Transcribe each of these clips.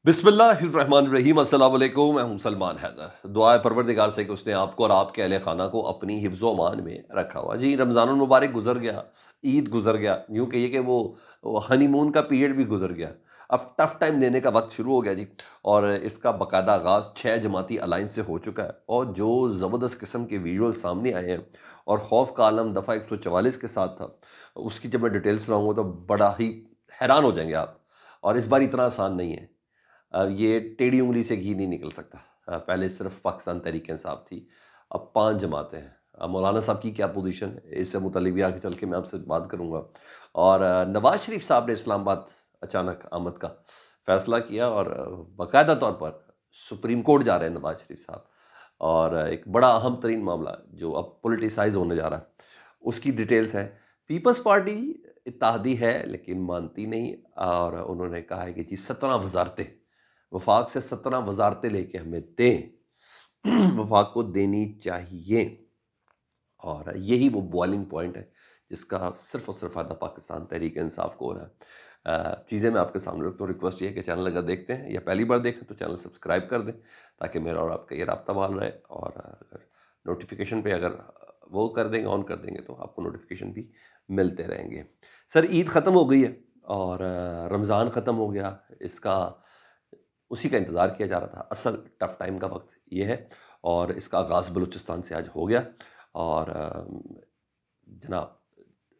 बिस्मिल्लाहिर्रहमानिर्रहीम। अस्सलाम वालेकुम। मैं हूं सलमान हैदर। दुआ है परवरदिगार से कि उसने आपको और आपके अहले खाना को अपनी हिफ्ज़ व अमान में रखा हुआ। जी, रमज़ानुल मुबारक गुज़र गया, ईद गुज़र गया, यूँ कहिए कि वो हनीमून का पीरियड भी गुज़र गया। अब टफ़ टाइम देने का वक़्त शुरू हो गया जी, और इसका बाकायदा आगाज़ 6 जमाती अलायंस से हो चुका है, और जो ज़बरदस्त किस्म के विजुअल सामने आए हैं और खौफ का आलम दफ़ा 144 के साथ था, उसकी जब मैं डिटेल सुनाऊँगा तो बड़ा ही हैरान हो जाएँगे आप। और इस बार इतना आसान नहीं है। ये टेढ़ी उँगली से घी नहीं निकल सकता। पहले सिर्फ़ पाकिस्तान तहरीक-ए-इंसाफ थी, अब 5 जमातें हैं। मौलाना साहब की क्या पोज़ीशन है, इससे मुतल्लिक़ भी आगे चल के मैं आपसे बात करूँगा। और नवाज़ शरीफ साहब ने इस्लामाबाद अचानक आमद का फ़ैसला किया, और बाकायदा तौर पर सुप्रीम कोर्ट जा रहे हैं नवाज़ शरीफ साहब। और एक बड़ा अहम तरीन मामला जो अब पॉलिटिसाइज़ होने जा रहा है, उसकी डिटेल्स हैं। पीपल्स पार्टी इत्तेहादी है लेकिन मानती नहीं, और उन्होंने कहा है कि जी 17 वज़ारतें, वफाक से 17 वज़ारतें लेके हमें दें। वफाक को देनी चाहिए। और यही वो बॉइलिंग पॉइंट है जिसका सिर्फ़ और सिर्फ़ फ़ायदा पाकिस्तान तहरीक-ए-इंसाफ को हो रहा है। चीज़ें मैं आपके सामने रखता हूँ। रिक्वेस्ट ये है कि चैनल अगर देखते हैं या पहली बार देखें तो चैनल सब्सक्राइब कर दें, ताकि मेरा और आपका ये राब्ता बहाल रहे। और अगर नोटिफ़िकेशन पे अगर वो कर देंगे, ऑन कर देंगे, तो आपको नोटिफ़िकेशन भी मिलते रहेंगे। सर, ईद ख़त्म हो गई है और रमज़ान ख़त्म हो गया। इसका उसी का इंतज़ार किया जा रहा था। असल टफ़ टाइम का वक़्त ये है, और इसका आगाज़ बलूचिस्तान से आज हो गया। और जनाब,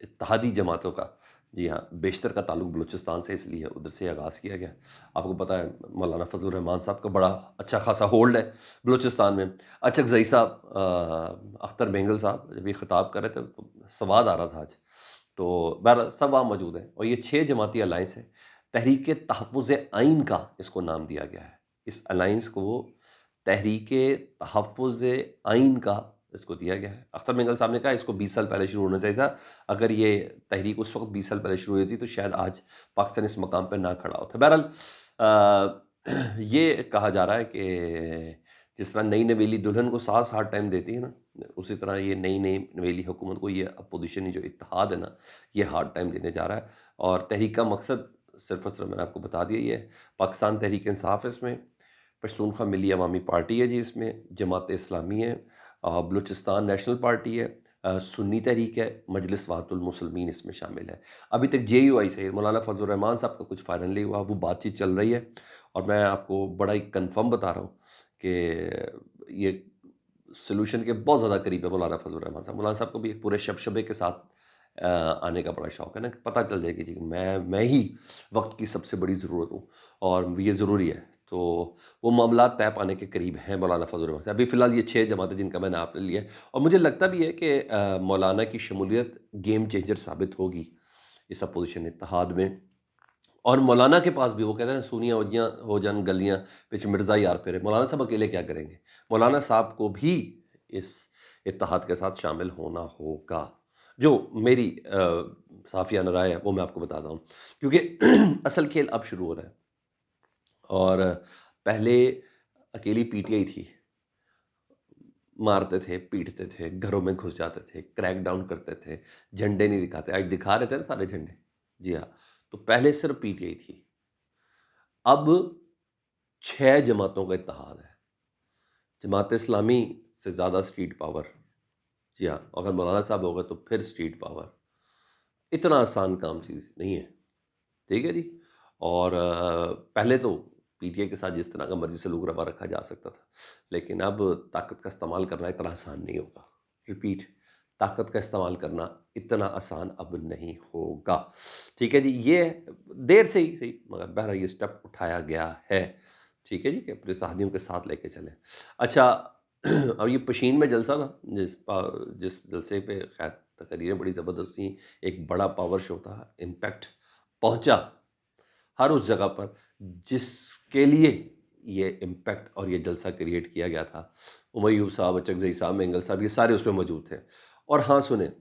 इत्तेहादी जमातों का, जी हाँ, बेशतर का ताल्लुक बलूचिस्तान से, इसलिए उधर से आगाज़ किया गया। आपको पता है मौलाना फज़लुर रहमान साहब का बड़ा अच्छा खासा होल्ड है बलूचिस्तान में। अचकज़ई साहब, अख्तर बेंगल साहब जब ये ख़िताब कर रहे थे तो स्वाद आ रहा था आज। तो बहरहाल सब वहाँ मौजूद हैं, और ये 6 जमाती अलायंस है। तहरीक तहफ़्फ़ुज़ आइन का इसको नाम दिया गया है। इस अलायंस को तहरीक तहफ़्फ़ुज़ आइन का इसको दिया गया है। अख्तर बेंगल साहब ने कहा इसको 20 साल पहले शुरू होना चाहिए था। अगर ये तहरीक उस वक़्त 20 साल पहले शुरू हुई थी तो शायद आज पाकिस्तान इस मकाम पे ना खड़ा होता। बहरहाल ये कहा जा रहा है कि जिस तरह नई नवेली दुल्हन को सास हार्ड टाइम देती है ना, उसी तरह ये नई नई नवेली हुकूमत को ये अपोज़िशन, जो इत्तेहाद है ना, ये हार्ड टाइम देने जा रहा है। और तहरीक का मकसद सिर्फ़ और सिर्फ़ मैंने आपको बता दिया, ये है। पाकिस्तान तहरीक-ए-इंसाफ है इसमें, पश्तूनख्वा मिल्ली अवामी पार्टी है जी इसमें, जमात-ए-इस्लामी है, बलूचिस्तान नेशनल पार्टी है, सुन्नी तहरीक है, मजलिस वहादतुल मुस्लिमीन इसमें शामिल है। अभी तक जेयूआई से मौलाना फजल रहमान साहब का कुछ फाइनल नहीं हुआ, वो बातचीत चल रही है। और मैं आपको बड़ा ही कन्फर्म बता रहा हूँ कि ये सॉल्यूशन के बहुत ज़्यादा करीब है मौलाना फजल रहमान साहब। मौलाना साहब को भी एक पूरे शबशबे के साथ आने का बड़ा शौक है ना, कि पता चल जाए कि जी मैं ही वक़्त की सबसे बड़ी ज़रूरत हूँ, और ये ज़रूरी है। तो वो मामलात तय पाने के करीब हैं मौलाना फजल रहमान साहब। अभी फ़िलहाल ये 6 जमातें जिनका मैंने आपने लिया है, और मुझे लगता भी है कि मौलाना की शमूलियत गेम चेंजर साबित होगी इस अपोज़िशन इत्तेहाद में। और मौलाना के पास भी, वो कहते हैं ना, सूनियाँ उजियाँ हो जान गलियाँ, विच मिर्ज़ा यार फिरे। मौलाना साहब अकेले क्या करेंगे? मौलाना साहब को भी इस इत्तेहाद के साथ शामिल होना होगा। जो मेरी साफ़ियाना राय है वो मैं आपको बताता हूँ। क्योंकि असल खेल अब शुरू हो रहा है। और पहले अकेली पीटीआई थी, मारते थे, पीटते थे, घरों में घुस जाते थे, क्रैक डाउन करते थे, झंडे नहीं दिखाते। आज दिखा रहे थे ना सारे झंडे। जी हाँ, तो पहले सिर्फ़ पीटीआई थी। अब 6 जमातों का इत्तेहाद है। जमात-ए-इस्लामी से ज़्यादा स्ट्रीट पावर। जी हाँ, अगर मौलाना साहब हो गए तो फिर स्ट्रीट पावर। इतना आसान काम चीज़ नहीं है। ठीक है जी? और पहले तो पीटीआई के साथ जिस तरह का मर्ज़ी सलूक रवा रखा जा सकता था, लेकिन अब ताकत का इस्तेमाल करना इतना आसान नहीं होगा। रिपीट, ताकत का इस्तेमाल करना इतना आसान अब नहीं होगा। ठीक है जी? ये देर से ही सही, मगर बहरहाल ये स्टेप उठाया गया है। ठीक है जी? कि अपने साथियों के साथ लेके चलें। अच्छा, अब ये पशीन में जलसा था, जिस जलसे पे खैर तकरीरें बड़ी ज़बरदस्त थीं, एक बड़ा पावर शो था, इम्पैक्ट पहुँचा हर उस जगह पर जिसके लिए ये इम्पैक्ट और ये जलसा क्रिएट किया गया था। हुमायूं साहब, अचकज़ई साहब, मेंगल साहब, ये सारे उसमें मौजूद थे। और हाँ, सुनें,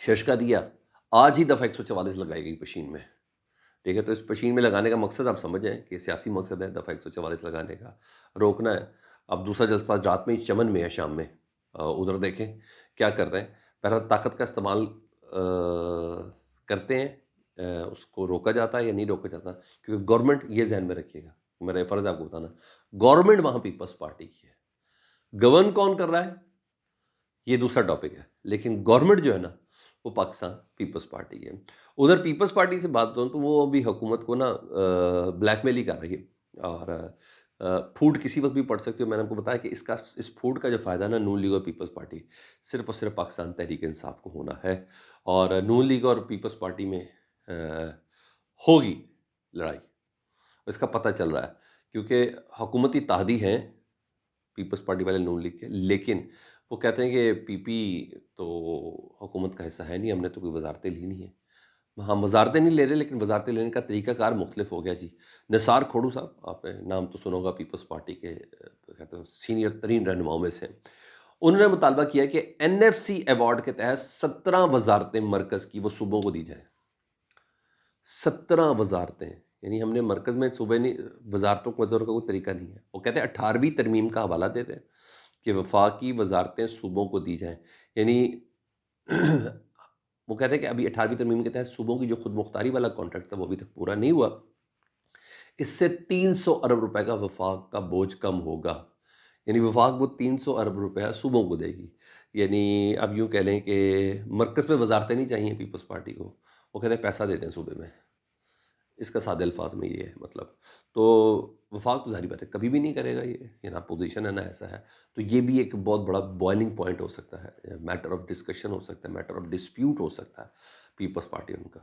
शश दिया, आज ही दफ़ा 144 लगाई गई पशीन में। ठीक है? तो इस पशीन में लगाने का मकसद आप समझ जाएँ कि सियासी मकसद है दफ़ा 144 लगाने का, रोकना है। अब दूसरा जलसा रात में ही चमन में है, शाम में। उधर देखें क्या कर रहे हैं। बहरहाल ताकत का इस्तेमाल करते हैं, उसको रोका जाता है या नहीं रोका जाता, क्योंकि गवर्नमेंट ये ज़हन में रखिएगा, میرا یہ فرض ہے آپ کو بتانا. گورنمنٹ وہاں پیپلز پارٹی کی ہے. گورن کون کر رہا ہے یہ دوسرا ٹاپک ہے، لیکن گورنمنٹ جو ہے نا وہ پاکستان پیپلز پارٹی کی ہے. ادھر پیپلز پارٹی سے بات کروں تو وہ ابھی حکومت کو نا بلیک میل ہی کر رہی ہے، اور پھوٹ کسی وقت بھی پڑ سکتی ہے. میں نے آپ کو بتایا کہ اس پھوٹ کا جو فائدہ نا نون لیگ اور پیپلز پارٹی صرف اور صرف پاکستان تحریک انصاف کو ہونا ہے، اور نون لیگ اور پیپلز پارٹی میں ہوگی لڑائی. اس کا پتہ چل رہا ہے کیونکہ حکومتی اتحادی ہیں پیپلز پارٹی والے نون لیگ کے، لیکن وہ کہتے ہیں کہ پی پی تو حکومت کا حصہ ہے نہیں، ہم نے تو کوئی وزارتیں لی نہیں ہیں. ہاں وزارتیں نہیں لے رہے، لیکن وزارتیں لینے کا طریقہ کار مختلف ہو گیا جی. نثار کھوڑو صاحب، آپ نے نام تو سنا ہوگا، پیپلز پارٹی کے کہتے ہیں سینئر ترین رہنماؤں میں سے، انہوں نے مطالبہ کیا کہ این ایف سی ایوارڈ کے تحت 17 وزارتیں مرکز کی وہ صوبوں کو دی جائیں. 17 وزارتیں، یعنی ہم نے مرکز میں صوبے نہیں، وزارتوں کو ادھر کا کوئی طریقہ نہیں ہے. وہ کہتے ہیں 18ویں ترمیم کا حوالہ دیتے ہیں کہ وفاقی وزارتیں صوبوں کو دی جائیں. یعنی وہ کہتے ہیں کہ ابھی 18ویں ترمیم کے تحت صوبوں کی جو خود مختاری والا کانٹریکٹ تھا وہ ابھی تک پورا نہیں ہوا. اس سے 300 ارب روپے کا وفاق کا بوجھ کم ہوگا. یعنی وفاق وہ 300 ارب روپیہ صوبوں کو دے گی. یعنی اب یوں کہہ لیں کہ مرکز میں وزارتیں نہیں چاہیے پیپلز پارٹی کو، وہ کہتے ہیں پیسہ دیتے ہیں صوبے میں. اس کا سادہ الفاظ میں یہ ہے مطلب. تو وفاق تو ظاہری بات ہے کبھی بھی نہیں کرے گا، یہ نہ پوزیشن ہے نہ ایسا ہے. تو یہ بھی ایک بہت بڑا بوائلنگ پوائنٹ ہو سکتا ہے، میٹر آف ڈسکشن ہو سکتا ہے، میٹر آف ڈسپیوٹ ہو سکتا ہے پیپلز پارٹی ان کا.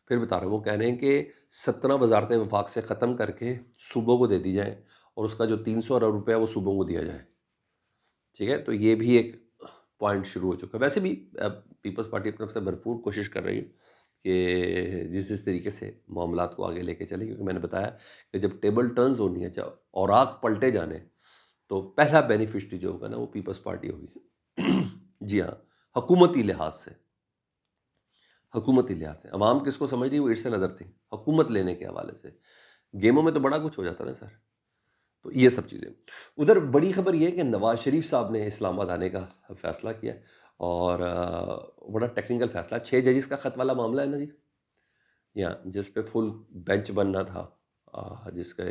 پھر بتا رہا ہوں، وہ کہہ رہے ہیں کہ 17 وزارتیں وفاق سے ختم کر کے صوبوں کو دے دی جائیں، اور اس کا جو 300 ارب روپیہ وہ صوبوں کو دیا جائے. ٹھیک ہے، تو یہ بھی ایک پوائنٹ شروع ہو چکا ہے. ویسے بھی پیپلز پارٹی اپنی طرف سے بھرپور کوشش کر رہی ہے کہ جس طریقے سے معاملات کو آگے لے کے چلے، کیونکہ میں نے بتایا کہ جب ٹیبل ٹرنز ہونی ہے، جب اوراق پلٹے جانے، تو پہلا بینیفشری جو ہوگا نا وہ پیپلز پارٹی ہوگی. جی ہاں، حکومتی لحاظ سے. حکومتی لحاظ سے عوام کس کو سمجھ رہی ہے، وہ اٹس این ادر تھنگ. حکومت لینے کے حوالے سے گیموں میں تو بڑا کچھ ہو جاتا نا سر. تو یہ سب چیزیں. ادھر بڑی خبر یہ ہے کہ نواز شریف صاحب نے اسلام آباد آنے کا فیصلہ کیا، اور بڑا ٹیکنیکل فیصلہ. 6 ججز کا خط والا معاملہ ہے نا جی، یہاں جس پہ فل بینچ بننا تھا، جس کا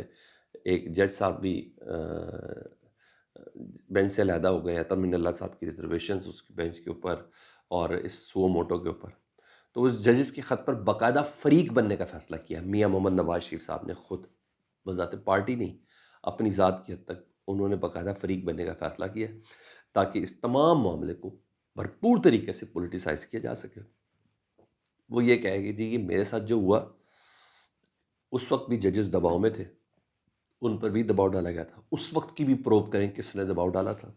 ایک جج صاحب بھی بینچ سے علیحدہ ہو گئے ہیں، تمن اللہ صاحب کی ریزرویشنز اس کی بینچ کے اوپر اور اس سو موٹو کے اوپر. تو اس ججز کے خط پر باقاعدہ فریق بننے کا فیصلہ کیا میاں محمد نواز شریف صاحب نے خود، بذات پارٹی نہیں، اپنی ذات کی حد تک انہوں نے باقاعدہ فریق بننے کا فیصلہ کیا تاکہ اس تمام معاملے کو بھرپور طریقے سے پولیٹیسائز کیا جا سکے. وہ یہ کہے گی جی یہ میرے ساتھ جو ہوا، اس وقت بھی ججز دباؤ میں تھے، ان پر بھی دباؤ ڈالا گیا تھا. اس وقت کی بھی پروب کریں کس نے دباؤ ڈالا تھا.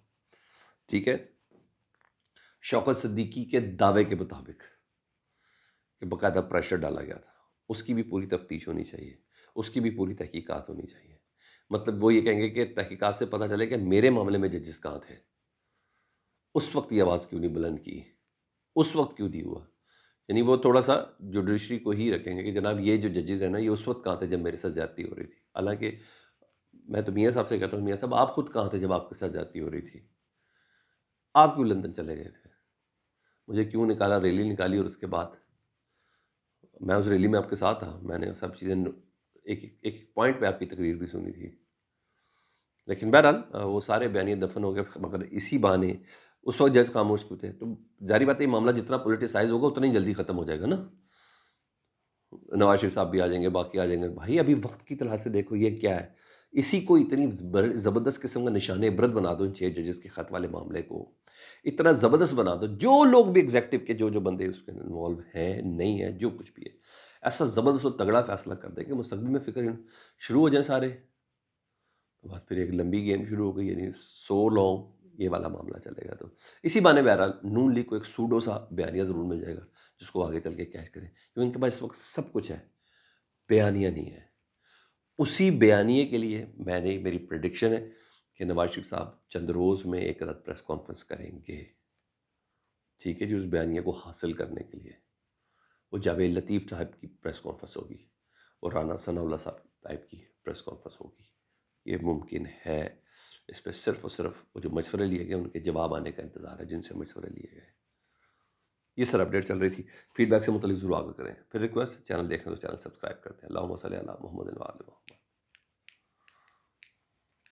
ٹھیک ہے، شوکت صدیقی کے دعوے کے مطابق کہ باقاعدہ پریشر ڈالا گیا تھا، اس کی بھی پوری تفتیش ہونی چاہیے، اس کی بھی پوری تحقیقات ہونی چاہیے. مطلب وہ یہ کہیں گے کہ تحقیقات سے پتہ چلے کہ میرے معاملے میں ججز کہاں تھے، اس وقت یہ آواز کیوں نہیں بلند کی، اس وقت کیوں نہیں ہوا. یعنی وہ تھوڑا سا جوڈیشری کو ہی رکھیں گے کہ جناب یہ جو ججز ہیں نا، یہ اس وقت کہاں تھے جب میرے ساتھ زیادتی ہو رہی تھی. حالانکہ میں تو میاں صاحب سے کہتا ہوں، میاں صاحب آپ خود کہاں تھے جب آپ کے ساتھ زیادتی ہو رہی تھی؟ آپ کیوں لندن چلے گئے تھے؟ مجھے کیوں نکالا، ریلی نکالی، اور اس کے بعد میں اس ریلی میں آپ کے ساتھ تھا، میں نے سب چیزیں ایک ایک پوائنٹ پہ آپ کی تقریر بھی سنی تھی. لیکن بہرحال وہ سارے بیانیے دفن ہو گئے، مگر اسی بہانے اس وقت جج خاموش کیوں تھے. تو ظاہری بات ہے یہ معاملہ جتنا پولیٹیسائز ہوگا اتنا ہی جلدی ختم ہو جائے گا نا. نواز شریف صاحب بھی آ جائیں گے، باقی آ جائیں گے. بھائی ابھی وقت کی طرح سے دیکھو یہ کیا ہے، اسی کو اتنی زبردست قسم کا نشان عبرت بنا دو ان 6 ججز کے خط والے معاملے کو. اتنا زبردست بنا دو، جو لوگ بھی ایگزیکٹو کے جو بندے اس کے انوالو ہیں نہیں ہیں، جو کچھ بھی ہے، ایسا زبردست و تگڑا فیصلہ کر دیں کہ مستقبل میں فکر شروع ہو جائیں سارے. تو بعد پھر ایک لمبی گیم شروع ہو گئی، یعنی سو لانگ یہ والا معاملہ چلے گا. تو اسی بہانے بہرحال نون لیگ کو ایک سوڈو سا بیانیہ ضرور مل جائے گا جس کو آگے چل کے کیش کریں، کیونکہ ان کے پاس اس وقت سب کچھ ہے، بیانیہ نہیں ہے. اسی بیانیے کے لیے میری پریڈکشن ہے کہ نواز شریف صاحب چند روز میں ایک عدد پریس کانفرنس کریں گے. ٹھیک ہے جی، اس بیانیے کو حاصل کرنے کے لیے وہ جاوید لطیف صاحب کی پریس کانفرنس ہوگی اور رانا ثناء اللہ صاحب ٹائپ کی پریس کانفرنس ہوگی. یہ ممکن ہے. اس پہ صرف اور صرف وہ جو مشورے لیے گئے ان کے جواب آنے کا انتظار ہے، جن سے مشورے لیے گئے. یہ سر اپڈیٹ چل رہی تھی. فیڈ بیک سے متعلق ضرور آگے کریں. پھر ریکویسٹ، چینل دیکھیں تو چینل سبسکرائب کرتے ہیں. اللہم صلی علی محمد و آل محمد.